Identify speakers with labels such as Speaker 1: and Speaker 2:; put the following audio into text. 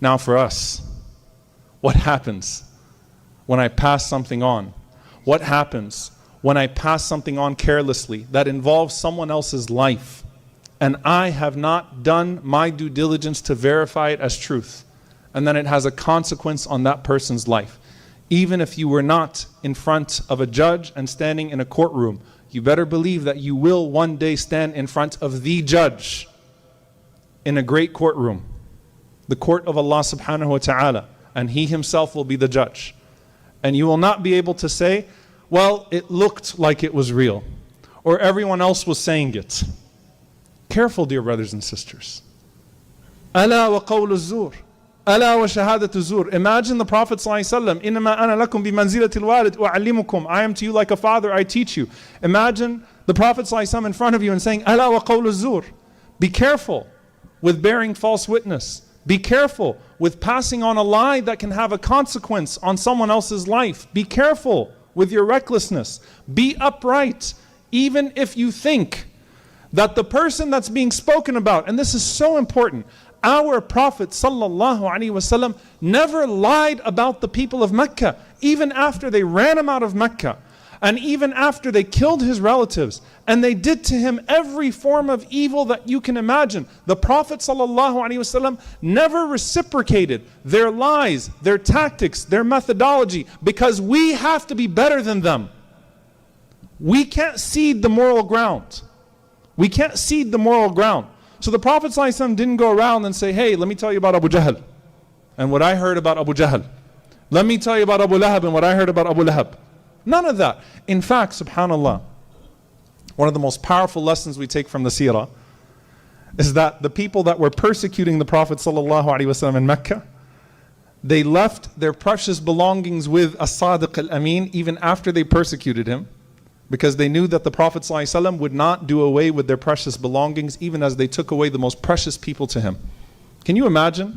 Speaker 1: Now for us, what happens when I pass something on? What happens when I pass something on carelessly that involves someone else's life and I have not done my due diligence to verify it as truth, and then it has a consequence on that person's life? Even if you were not in front of a judge and standing in a courtroom, you better believe that you will one day stand in front of the judge in a great courtroom, the court of Allah subhanahu wa ta'ala, and He Himself will be the judge. And you will not be able to say, well, it looked like it was real, or everyone else was saying it. Careful, dear brothers and sisters. Ala wa qawlu zur. Ala wa shahadatu zur. Imagine the Prophet ﷺ, Innama ana lakum bi manzilatil walid u'allimukum. I am to you like a father, I teach you. Imagine the Prophet ﷺ in front of you and saying, Ala wa qawlu zur. Be careful with bearing false witness. Be careful with passing on a lie that can have a consequence on someone else's life. Be careful with your recklessness. Be upright, even if you think that the person that's being spoken about, and this is so important, our Prophet ﷺ never lied about the people of Mecca, even after they ran him out of Mecca, and even after they killed his relatives, and they did to him every form of evil that you can imagine. The Prophet ﷺ never reciprocated their lies, their tactics, their methodology, because we have to be better than them. We can't cede the moral ground. We can't cede the moral ground. So the Prophet ﷺ didn't go around and say, hey, let me tell you about Abu Jahl and what I heard about Abu Jahl. Let me tell you about Abu Lahab and what I heard about Abu Lahab. None of that. In fact, subhanAllah, one of the most powerful lessons we take from the seerah is that the people that were persecuting the Prophet ﷺ in Mecca, they left their precious belongings with As-Sadiq Al-Amin even after they persecuted him, because they knew that the Prophet ﷺ would not do away with their precious belongings even as they took away the most precious people to him. Can you imagine?